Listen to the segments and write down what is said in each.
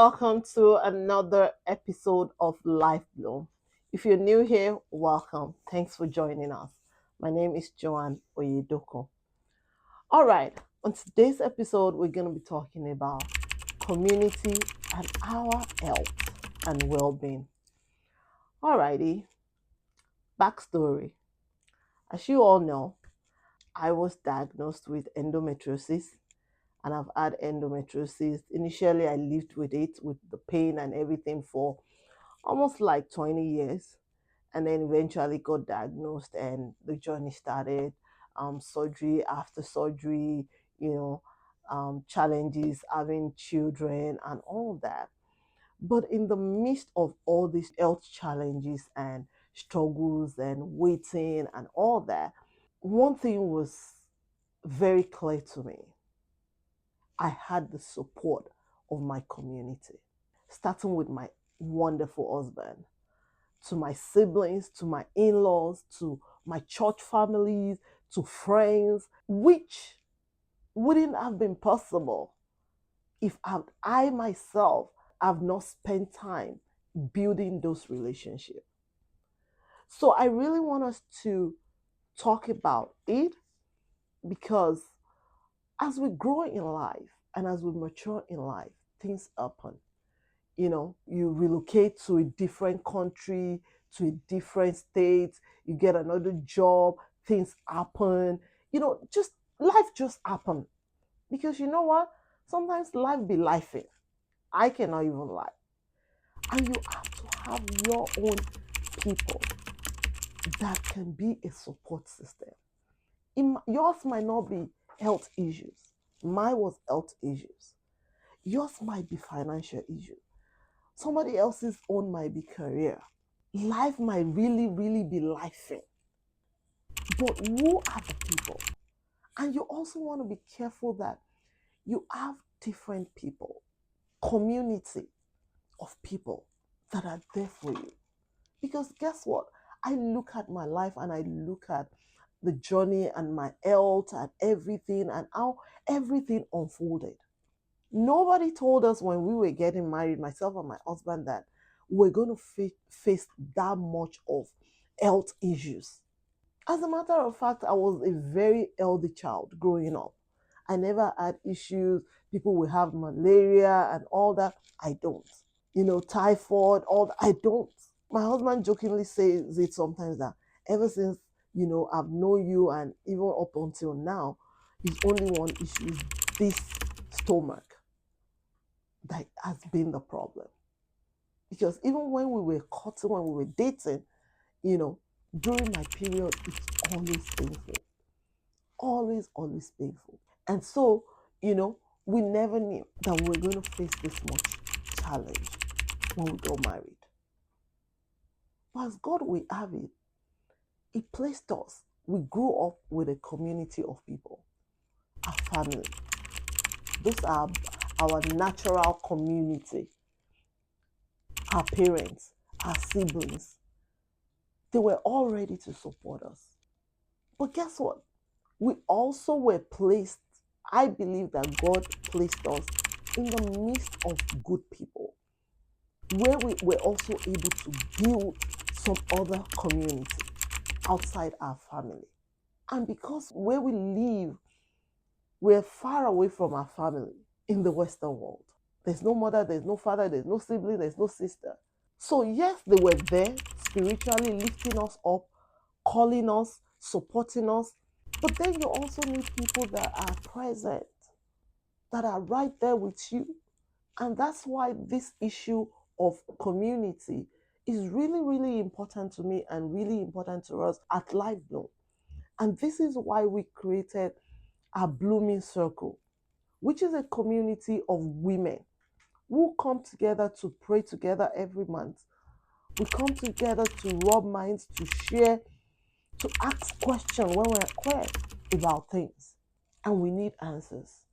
welcome to another episode of Life Bloom. If you're new here, welcome. Thanks for joining us. My name is Joan Oyedokun. All right, on today's episode, we're going to be talking about community and our health and well-being. Alrighty, backstory. As you all know, I was diagnosed with endometriosis and I've had endometriosis. Initially, I lived with it, with the pain and everything for almost like 20 years. And then eventually got diagnosed and the journey started. Surgery after surgery, challenges, having children and all that. But in the midst of all these health challenges and struggles and waiting and all that, one thing was very clear to me. I had the support of my community, starting with my wonderful husband, to my siblings, to my in-laws, to my church families, to friends, which wouldn't have been possible if I myself have not spent time building those relationships. So I really want us to talk about it because as we grow in life and as we mature in life, things happen. You relocate to a different country, to a different state, you get another job, things happen. Just life just happen. Because you know what? Sometimes life be lifing. I cannot even lie. And you have to have your own people that can be a support system. Yours might not be health issues. Mine was health issues. Yours might be financial issues. Somebody else's own might be career. Life might really, really be lifing. But who are the people? And you also want to be careful that you have different people, community of people that are there for you. Because guess what? I look at my life and I look at the journey and my health and everything and how everything unfolded. Nobody told us when we were getting married, myself and my husband, that we're going to face that much of health issues. As a matter of fact, I was a very healthy child growing up. I never had issues. People will have malaria and all that. I don't. Typhoid, all that. I don't. My husband jokingly says it sometimes that ever since, I've known you and even up until now, his only one issue is this stomach that has been the problem. Because even when we were courting, when we were dating, during my period, it's always painful. Always painful. And so, we never knew that we were going to face this much challenge when we got married. But as God will have it, He placed us. We grew up with a community of people, our family. Those are our natural community. Our parents, our siblings, they were all ready to support us. But guess what? We also were placed, I believe that God placed us in the midst of good people, where we were also able to build some other community outside our family. And because where we live, we're far away from our family in the Western world. There's no mother, there's no father, there's no sibling, there's no sister. So yes, they were there spiritually lifting us up, calling us, supporting us. But then you also need people that are present, that are right there with you. And that's why this issue of community is really, really important to me and really important to us at Life Bloom. And this is why we created our Blooming Circle, which is a community of women who come together to pray together every month. We come together to rub minds, to share, to ask questions when we're quiet about things. And we need answers.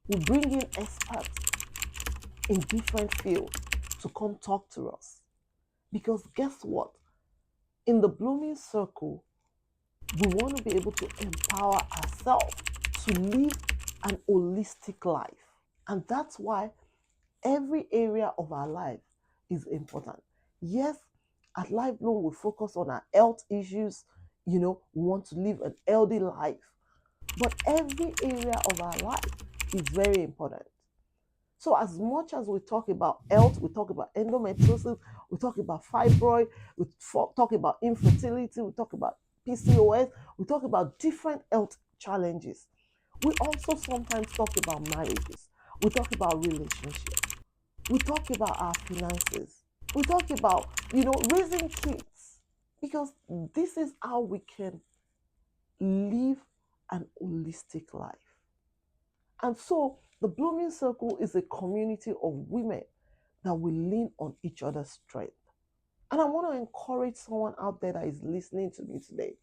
We bring in experts in different fields to come talk to us. Because guess what? In the Blooming Circle, we want to be able to empower ourselves to live an holistic life. And that's why Every area of our life is important. Yes, at Life Bloom, we focus on our health issues. We want to live an healthy life. But every area of our life is very important. So, as much as we talk about health, we talk about endometriosis, we talk about fibroid, we talk about infertility, we talk about PCOS, we talk about different health challenges. We also sometimes talk about marriages, we talk about relationships, we talk about our finances, we talk about, raising kids, because this is how we can live an holistic life. And so the Blooming Circle is a community of women that will lean on each other's strength. And I want to encourage someone out there that is listening to me today.